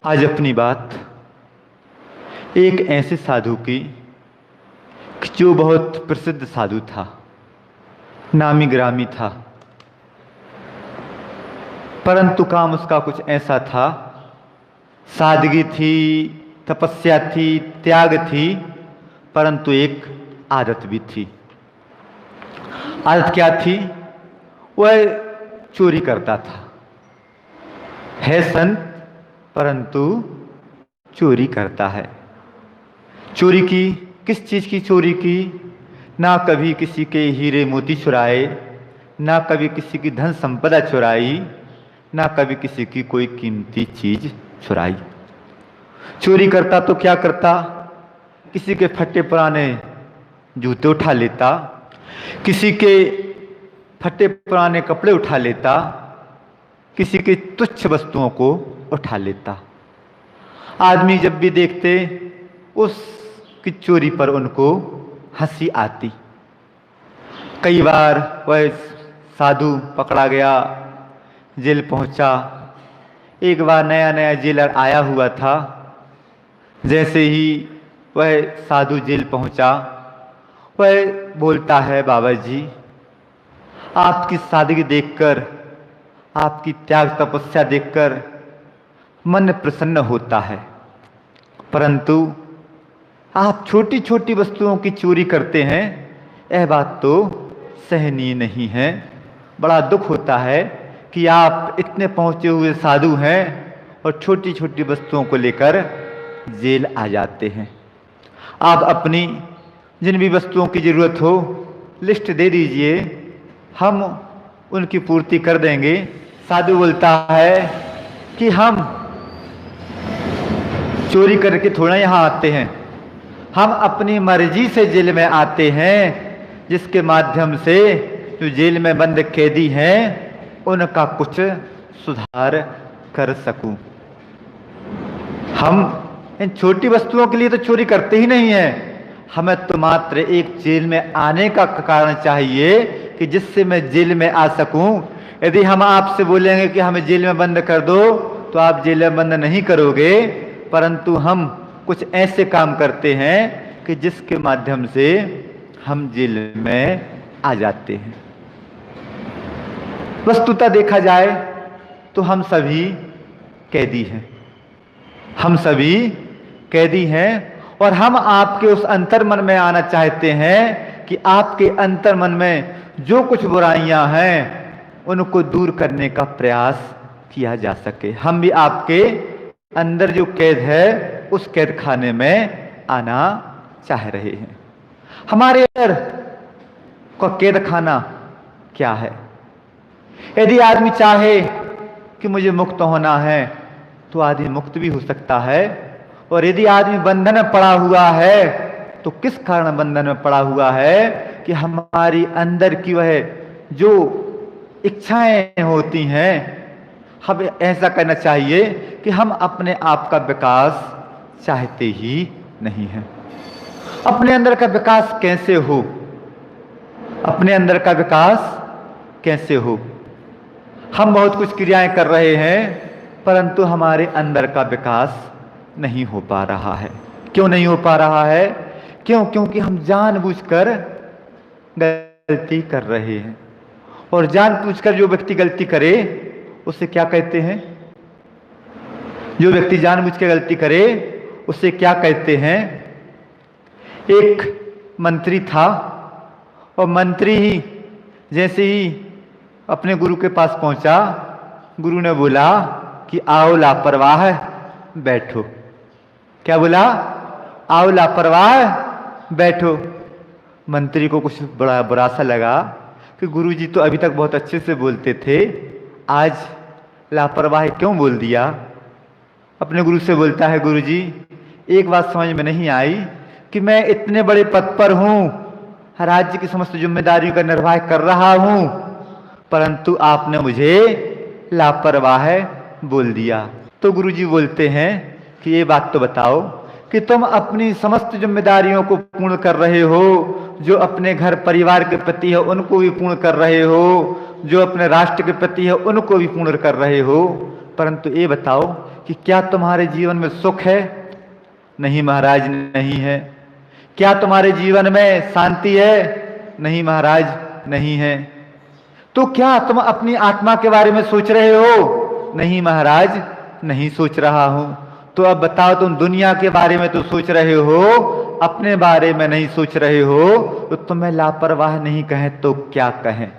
आज अपनी बात एक ऐसे साधु की जो बहुत प्रसिद्ध साधु था, नामी ग्रामी था, परंतु काम उसका कुछ ऐसा था, सादगी थी, तपस्या थी, त्याग थी, परंतु एक आदत भी थी। आदत क्या थी? वह चोरी करता था। है संत परंतु चोरी करता है। चोरी की, किस चीज़ की चोरी की? ना कभी किसी के हीरे मोती चुराए, ना कभी किसी की धन संपदा चुराई, ना कभी किसी की कोई कीमती चीज चुराई। चोरी करता तो क्या करता? किसी के फटे पुराने जूते उठा लेता, किसी के फटे पुराने कपड़े उठा लेता, किसी की तुच्छ वस्तुओं को उठा लेता। आदमी जब भी देखते उसकी चोरी पर उनको हंसी आती। कई बार वह साधु पकड़ा गया, जेल पहुंचा। एक बार नया नया जेलर आया हुआ था। जैसे ही वह साधु जेल पहुंचा, वह बोलता है, बाबा जी, आपकी सादगी देखकर, आपकी त्याग तपस्या देखकर मन प्रसन्न होता है, परंतु आप छोटी छोटी वस्तुओं की चोरी करते हैं, यह बात तो सहनीय नहीं है। बड़ा दुख होता है कि आप इतने पहुंचे हुए साधु हैं और छोटी छोटी वस्तुओं को लेकर जेल आ जाते हैं। आप अपनी जिन भी वस्तुओं की जरूरत हो लिस्ट दे दीजिए, हम उनकी पूर्ति कर देंगे। साधु बोलता है कि हम चोरी करके थोड़ा यहाँ आते हैं, हम अपनी मर्जी से जेल में आते हैं, जिसके माध्यम से जो जेल में बंद कैदी हैं उनका कुछ सुधार कर सकूं। हम इन छोटी वस्तुओं के लिए तो चोरी करते ही नहीं हैं, हमें तो मात्र एक जेल में आने का कारण चाहिए कि जिससे मैं जेल में आ सकूं। यदि हम आपसे बोलेंगे कि हमें जेल में बंद कर दो तो आप जेल में बंद नहीं करोगे, परंतु हम कुछ ऐसे काम करते हैं कि जिसके माध्यम से हम जेल में आ जाते हैं। वस्तुतः देखा जाए तो हम सभी कैदी हैं, हम सभी कैदी हैं, और हम आपके उस अंतर मन में आना चाहते हैं कि आपके अंतर मन में जो कुछ बुराइयां हैं उनको दूर करने का प्रयास किया जा सके। हम भी आपके अंदर जो कैद है उस कैद खाने में आना चाह रहे हैं। हमारे अंदर का कैद खाना क्या है? यदि आदमी चाहे कि मुझे मुक्त होना है तो आदमी मुक्त भी हो सकता है, और यदि आदमी बंधन में पड़ा हुआ है तो किस कारण बंधन में पड़ा हुआ है कि हमारी अंदर की वह जो इच्छाएं होती हैं, हमें ऐसा करना चाहिए कि हम अपने आप का विकास चाहते ही नहीं हैं। अपने अंदर का विकास कैसे हो? अपने अंदर का विकास कैसे हो? हम बहुत कुछ क्रियाएं कर रहे हैं परंतु हमारे अंदर का विकास नहीं हो पा रहा है। क्यों नहीं हो पा रहा है? क्योंकि हम जानबूझकर गलती कर रहे हैं, और जानबूझकर जो व्यक्ति गलती करे उसे क्या कहते हैं? जो व्यक्ति जानबूझ के गलती करे उसे क्या कहते हैं? एक मंत्री था, और मंत्री ही जैसे ही अपने गुरु के पास पहुंचा, गुरु ने बोला कि आओ लापरवाह बैठो। क्या बोला? आओ लापरवाह बैठो। मंत्री को कुछ बड़ा बुरा सा लगा कि गुरुजी तो अभी तक बहुत अच्छे से बोलते थे, आज लापरवाह क्यों बोल दिया। अपने गुरु से बोलता है, गुरुजी एक बात समझ में नहीं आई कि मैं इतने बड़े पद पर हूं, राज्य की समस्त जिम्मेदारियों का निर्वाह कर रहा हूं, परंतु आपने मुझे लापरवाह बोल दिया। तो गुरुजी बोलते हैं कि ये बात तो बताओ कि तुम अपनी समस्त जिम्मेदारियों को पूर्ण कर रहे हो, जो अपने घर परिवार के प्रति है उनको भी पूर्ण कर रहे हो, जो अपने राष्ट्र के प्रति है उनको भी पूर्ण कर रहे हो, परंतु ये बताओ कि क्या तुम्हारे जीवन में सुख है? नहीं महाराज, नहीं है। क्या तुम्हारे जीवन में शांति है? नहीं महाराज, नहीं है। तो क्या तुम अपनी आत्मा के बारे में सोच रहे हो? नहीं महाराज, नहीं सोच रहा हूं। तो अब बताओ, तुम दुनिया के बारे में तो सोच रहे हो, अपने बारे में नहीं सोच रहे हो, तो तुम्हें लापरवाह नहीं कहें तो क्या कहें?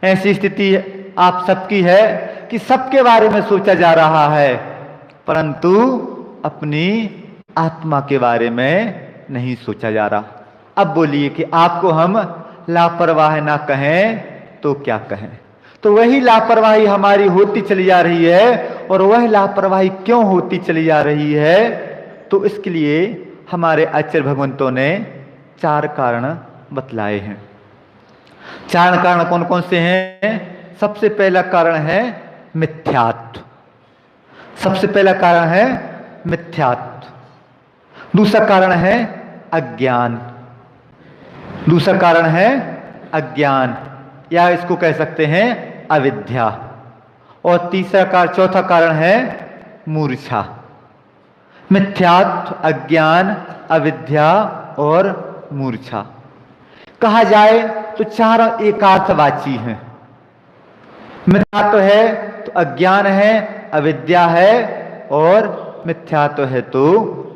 ऐसी स्थिति आप सबकी है कि सबके बारे में सोचा जा रहा है, परंतु अपनी आत्मा के बारे में नहीं सोचा जा रहा। अब बोलिए कि आपको हम लापरवाह ना कहें तो क्या कहें? तो वही लापरवाही हमारी होती चली जा रही है। और वह लापरवाही क्यों होती चली जा रही है? तो इसके लिए हमारे आचार्य भगवंतों ने 4 कारण बतलाए हैं। 4 कारण कौन कौन से हैं? सबसे पहला कारण है मिथ्यात्व। सबसे पहला कारण है मिथ्यात्व। दूसरा कारण है अज्ञान। दूसरा कारण है अज्ञान, या इसको कह सकते हैं अविद्या। और चौथा कारण है मूर्छा। मिथ्यात्व, अज्ञान, अविद्या और मूर्छा। कहा जाए तो चारों एकार्थवाची हैं। मिथ्यात्व है तो अज्ञान है, अविद्या है, और मिथ्यात्व है तो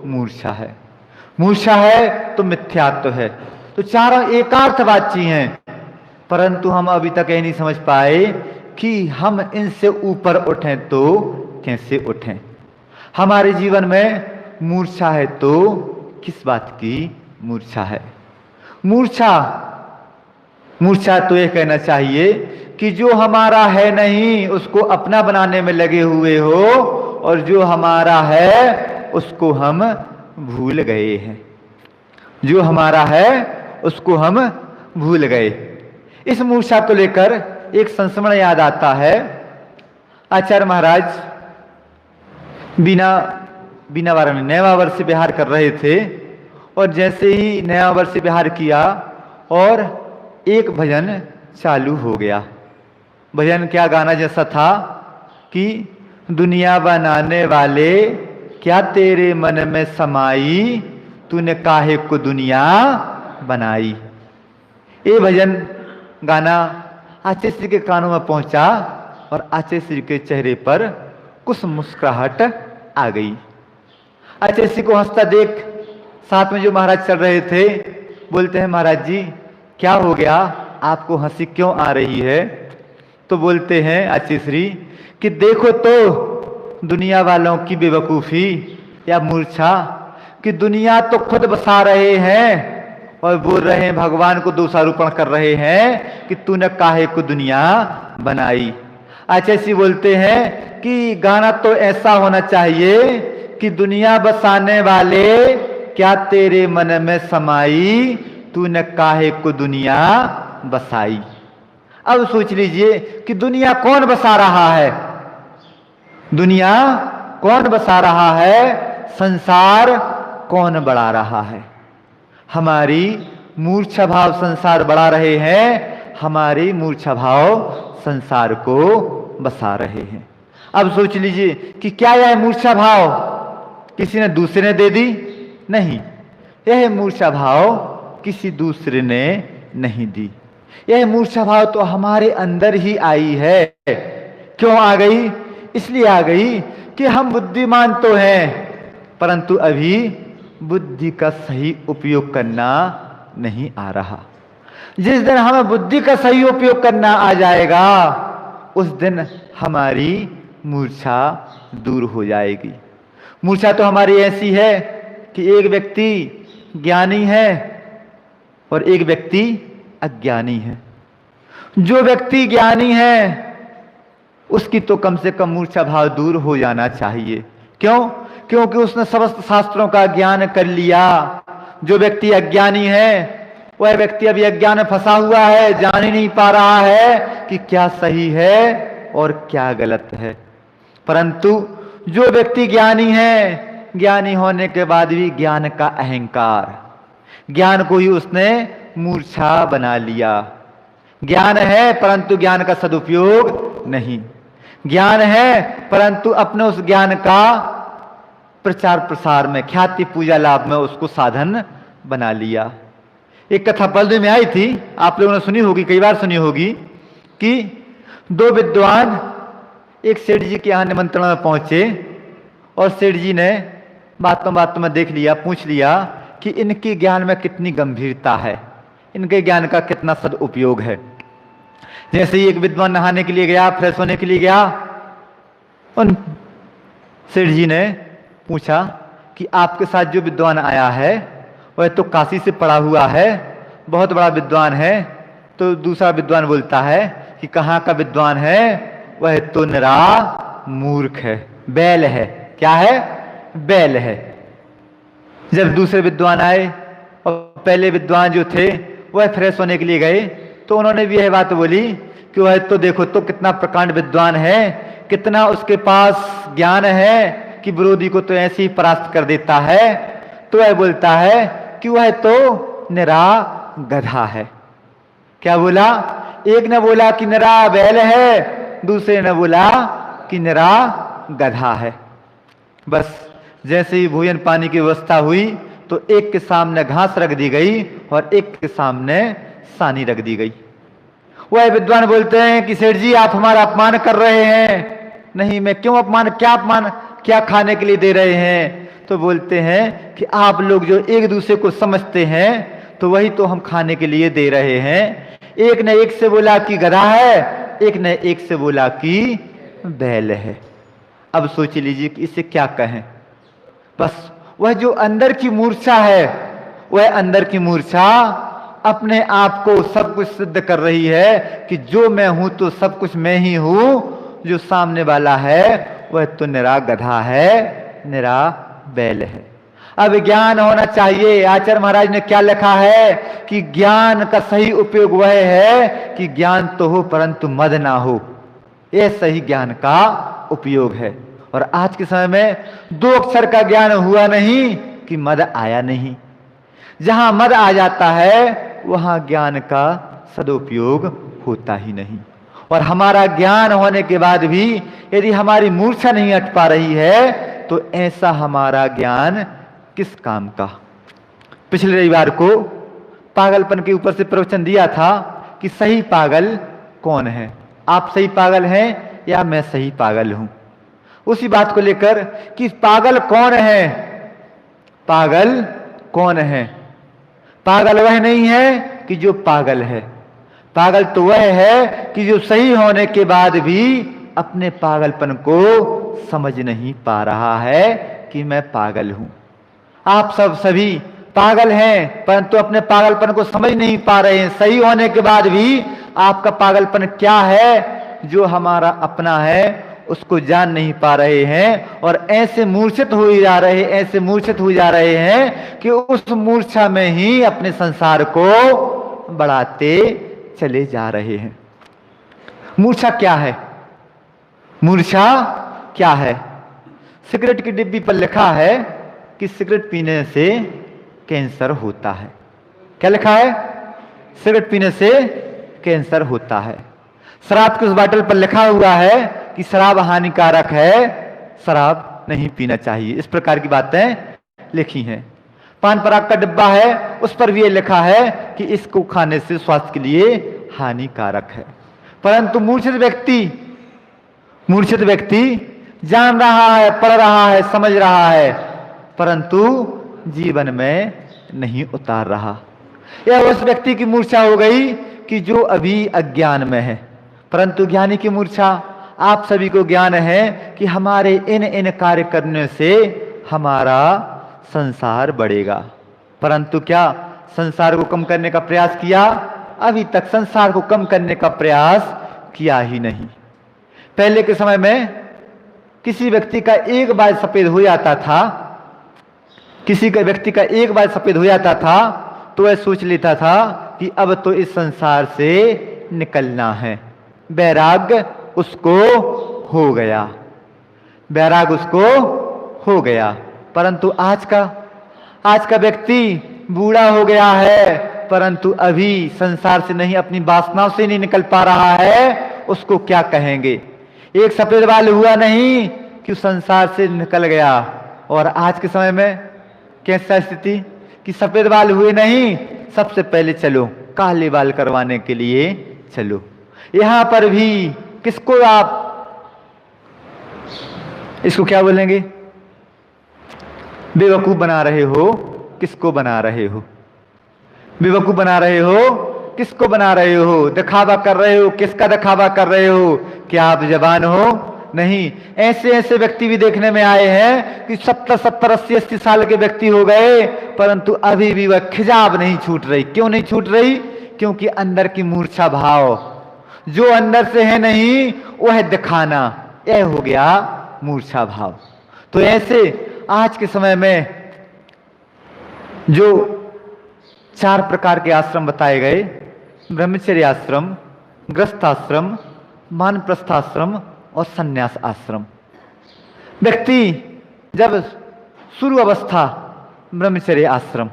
मूर्छा है। मूर्छा है तो मिथ्यात्व है। तो चारों एकार्थवाची हैं, परंतु हम अभी तक यह नहीं समझ पाए कि हम इनसे ऊपर उठें तो कैसे उठें। हमारे जीवन में मूर्छा है तो किस बात की मूर्छा है? मूर्छा तो यह कहना चाहिए कि जो हमारा है नहीं उसको अपना बनाने में लगे हुए हो, और जो हमारा है उसको हम भूल गए हैं। जो हमारा है उसको हम भूल गए। इस मूर्छा को लेकर एक संस्मरण याद आता है। आचार्य महाराज बीना वारा में नया वर्ष विहार कर रहे थे, और जैसे ही नया वर्ष विहार किया और एक भजन चालू हो गया। भजन क्या गाना जैसा था कि दुनिया बनाने वाले क्या तेरे मन में समाई, तूने काहे को दुनिया बनाई। ये भजन गाना आचार्य श्री के कानों में पहुंचा और आचार्य श्री के चेहरे पर कुछ मुस्कुराहट आ गई। आचार्य श्री को हंसता देख साथ में जो महाराज चल रहे थे बोलते हैं, महाराज जी क्या हो गया, आपको हंसी क्यों आ रही है? तो बोलते हैं आचार्य श्री कि देखो तो दुनिया वालों की बेवकूफ़ी या मूर्छा, कि दुनिया तो खुद बसा रहे हैं और बोल रहे हैं, भगवान को दोषारोपण कर रहे हैं कि तूने काहे को दुनिया बनाई। आचार्य श्री बोलते हैं कि गाना तो ऐसा होना चाहिए कि दुनिया बसाने वाले क्या तेरे मन में समाई, तूने काहे को दुनिया बसाई। अब सोच लीजिए कि दुनिया कौन बसा रहा है? दुनिया कौन बसा रहा है? संसार कौन बढ़ा रहा है? हमारी मूर्छा भाव संसार बढ़ा रहे हैं, हमारी मूर्छा भाव संसार को बसा रहे हैं। अब सोच लीजिए कि क्या यह मूर्छा भाव किसी ने दूसरे ने दे दी? नहीं, यह मूर्छा भाव किसी दूसरे ने नहीं दी। यह मूर्छा भाव तो हमारे अंदर ही आई है। क्यों आ गई? इसलिए आ गई कि हम बुद्धिमान तो हैं, परंतु अभी बुद्धि का सही उपयोग करना नहीं आ रहा। जिस दिन हमें बुद्धि का सही उपयोग करना आ जाएगा, उस दिन हमारी मूर्छा दूर हो जाएगी। मूर्छा तो हमारी ऐसी है कि एक व्यक्ति ज्ञानी है और एक व्यक्ति अज्ञानी है। जो व्यक्ति ज्ञानी है उसकी तो कम से कम मूर्छा भाव दूर हो जाना चाहिए। क्यों? क्योंकि उसने समस्त शास्त्रों का ज्ञान कर लिया। जो व्यक्ति अज्ञानी है वह व्यक्ति अभी अज्ञान में फंसा हुआ है, जान ही नहीं पा रहा है कि क्या सही है और क्या गलत है। परंतु जो व्यक्ति ज्ञानी है, ज्ञानी होने के बाद भी ज्ञान का अहंकार, ज्ञान को ही उसने मूर्छा बना लिया। ज्ञान है परंतु ज्ञान का सदुपयोग नहीं। ज्ञान है, परंतु अपने उस ज्ञान का प्रचार प्रसार में, ख्याति पूजा लाभ में उसको साधन बना लिया। एक कथा पल्लवी में आई थी, आप लोगों ने सुनी होगी, कई बार सुनी होगी, कि दो विद्वान एक सेठ जी के यहाँ निमंत्रण में पहुंचे और सेठ जी ने बातों बातों में देख लिया, पूछ लिया कि इनके ज्ञान में कितनी गंभीरता है, इनके ज्ञान का कितना सदुपयोग है। जैसे ही एक विद्वान नहाने के लिए गया, फ्रेश होने के लिए गया, उन सेठ जी ने पूछा कि आपके साथ जो विद्वान आया है वह तो काशी से पढ़ा हुआ है, बहुत बड़ा विद्वान है। तो दूसरा विद्वान बोलता है कि कहाँ का विद्वान है, वह तो निरा मूर्ख है, बैल है। क्या है? बैल है। जब दूसरे विद्वान आए और पहले विद्वान जो थे वह फ्रेश होने के लिए गए, तो उन्होंने भी यह बात बोली कि वह तो देखो तो कितना प्रकांड विद्वान है, कितना उसके पास ज्ञान है कि विरोधी को तो ऐसे ही परास्त कर देता है। तो वह बोलता है कि वह तो निरा गधा है। क्या बोला? एक ने बोला कि निरा बैल है, दूसरे ने बोला कि निरा गधा है। बस जैसे ही भोजन पानी की व्यवस्था हुई तो एक के सामने घास रख दी गई और एक के सामने सानी रख दी गई। वह विद्वान बोलते हैं कि सेठ जी आप हमारा अपमान कर रहे हैं। नहीं, मैं क्यों अपमान, क्या खाने के लिए दे रहे हैं? तो बोलते हैं कि आप लोग जो एक दूसरे को समझते हैं तो वही तो हम खाने के लिए दे रहे हैं। एक ने एक से बोला कि गधा है, एक ने एक से बोला कि बैल है। अब सोच लीजिए कि इसे क्या कहें। बस वह जो अंदर की मूर्छा है, वह अंदर की मूर्छा अपने आप को सब कुछ सिद्ध कर रही है कि जो मैं हूं तो सब कुछ मैं ही हूं, जो सामने वाला है वह तो निरा गधा है, निरा बैल है। अब ज्ञान होना चाहिए। आचार्य महाराज ने क्या लिखा है कि ज्ञान का सही उपयोग वह है कि ज्ञान तो हो परंतु मद ना हो। यह सही ज्ञान का उपयोग है। और आज के समय में दो अक्षर का ज्ञान हुआ नहीं कि मद आया नहीं। जहां मद आ जाता है वहां ज्ञान का सदुपयोग होता ही नहीं। और हमारा ज्ञान होने के बाद भी यदि हमारी मूर्छा नहीं हट पा रही है तो ऐसा हमारा ज्ञान किस काम का। पिछले रविवार को पागलपन के ऊपर से प्रवचन दिया था कि सही पागल कौन है। आप सही पागल हैं या मैं सही पागल हूं। उसी बात को लेकर कि पागल कौन है, पागल कौन है। पागल वह नहीं है कि जो पागल है, पागल तो वह है कि जो सही होने के बाद भी अपने पागलपन को समझ नहीं पा रहा है कि मैं पागल हूं। आप सभी पागल हैं परंतु अपने पागलपन को समझ नहीं पा रहे हैं। सही होने के बाद भी आपका पागलपन क्या है जो हमारा अपना है उसको जान नहीं पा रहे हैं और ऐसे मूर्छित हो जा रहे, ऐसे मूर्छित हो जा रहे हैं कि उस मूर्छा में ही अपने संसार को बढ़ाते चले जा रहे हैं। मूर्छा क्या है? मूर्छा क्या है? सिगरेट की डिब्बी पर लिखा है कि सिगरेट पीने से कैंसर होता है। क्या लिखा है? सिगरेट पीने से कैंसर होता है। शराब की उस बोतल पर लिखा हुआ है कि शराब हानिकारक है, शराब नहीं पीना चाहिए। इस प्रकार की बातें लिखी हैं। पान पराग का डिब्बा है, उस पर भी ये लिखा है कि इसको खाने से स्वास्थ्य के लिए हानिकारक है। परंतु मूर्छित व्यक्ति जान रहा है, पढ़ रहा है, समझ रहा है, परंतु जीवन में नहीं उतार रहा। यह उस व्यक्ति की मूर्छा हो गई कि जो अभी अज्ञान में है। परंतु ज्ञानी की मूर्छा, आप सभी को ज्ञान है कि हमारे इन कार्य करने से हमारा संसार बढ़ेगा। परंतु क्या संसार को कम करने का प्रयास किया? अभी तक संसार को कम करने का प्रयास किया ही नहीं। पहले के समय में किसी व्यक्ति का एक बाल सफेद हो जाता था, किसी का व्यक्ति का एक बाल सफेद हो जाता था तो वह सोच लेता था कि अब तो इस संसार से निकलना है। वैराग्य उसको हो गया, वैराग्य उसको हो गया। परंतु आज का व्यक्ति बूढ़ा हो गया है परंतु अभी संसार से नहीं, अपनी वासनाओं से नहीं निकल पा रहा है। उसको क्या कहेंगे? एक सफेद बाल हुआ नहीं कि संसार से निकल गया। और आज के समय में कैसा स्थिति कि सफेद बाल हुए नहीं, सबसे पहले चलो काले बाल करवाने के लिए चलो। यहां पर भी किसको आप इसको क्या बोलेंगे, बेवकूफ बना रहे हो? किसको बना रहे हो? बेवकूफ बना रहे हो? किसको बना रहे हो? दिखावा कर रहे हो? किसका दिखावा कर रहे हो? क्या आप जवान हो? नहीं। ऐसे ऐसे व्यक्ति भी देखने में आए हैं कि 70-70, 80-80 साल के व्यक्ति हो गए, परंतु अभी भी वह खिजाब नहीं छूट रही। क्यों नहीं छूट रही? क्योंकि अंदर की मूर्छा भाव, जो अंदर से है नहीं वह दिखाना, यह हो गया मूर्छा भाव। तो ऐसे आज के समय में जो 4 प्रकार के आश्रम बताए गए, ब्रह्मचर्य आश्रम, गृहस्थाश्रम, वानप्रस्थाश्रम और संन्यास आश्रम। व्यक्ति जब शुरू अवस्था ब्रह्मचर्य आश्रम,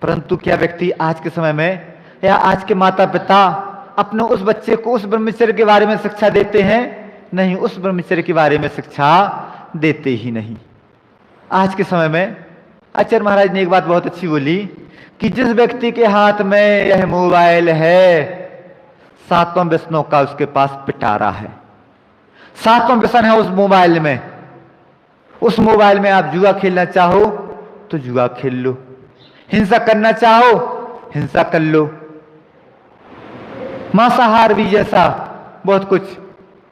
परंतु क्या व्यक्ति आज के समय में या आज के माता पिता अपने उस बच्चे को उस ब्रह्मचर्य के बारे में शिक्षा देते हैं? नहीं, उस ब्रह्मचर्य के बारे में शिक्षा देते ही नहीं। आज के समय में आचार्य महाराज ने एक बात बहुत अच्छी बोली कि जिस व्यक्ति के हाथ में यह मोबाइल है, 7वां व्यसनों का उसके पास पिटारा है। 7वां व्यसन है उस मोबाइल में। उस मोबाइल में आप जुआ खेलना चाहो तो जुआ खेल लो, हिंसा करना चाहो हिंसा कर लो, मांसाहार भी जैसा बहुत कुछ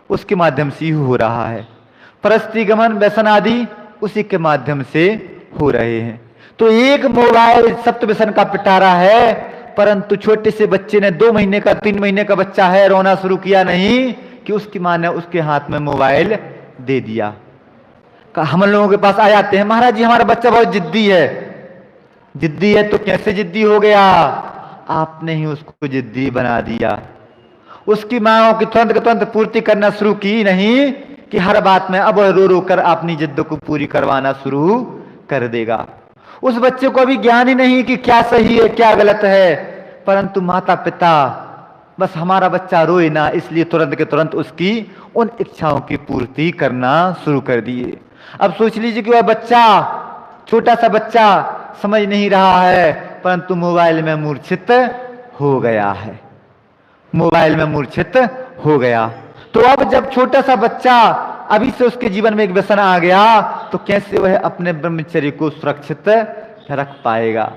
उसके माध्यम से ही हो रहा है। परस्त्री गमन, व्यसन आदि उसी के माध्यम से हो रहे हैं। तो एक मोबाइल सप्त व्यसन का पिटारा है, परंतु छोटे से बच्चे ने 2 महीने का 3 महीने का बच्चा है, रोना शुरू किया नहीं कि उसकी मां ने उसके हाथ में मोबाइल दे दिया। हम लोगों के पास आ जाते हैं, महाराज जी हमारा बच्चा बहुत जिद्दी है। जिद्दी है तो कैसे जिद्दी हो गया? आपने ही उसको जिद्दी बना दिया। उसकी मांगों की तुरंत पूर्ति करना शुरू की नहीं कि हर बात में अब रो रो कर अपनी जिद्द को पूरी करवाना शुरू कर देगा। उस बच्चे को अभी ज्ञान ही नहीं कि क्या सही है क्या गलत है, परंतु माता पिता बस हमारा बच्चा रोए ना, इसलिए तुरंत के तुरंत उसकी उन इच्छाओं की पूर्ति करना शुरू कर दिए। अब सोच लीजिए कि वह बच्चा, छोटा सा बच्चा समझ नहीं रहा है, परंतु मोबाइल में मूर्छित हो गया है, मोबाइल में मूर्छित हो गया। तो अब जब छोटा सा बच्चा अभी से उसके जीवन में एक व्यसन आ गया, तो कैसे वह अपने ब्रह्मचर्य को सुरक्षित रख पाएगा?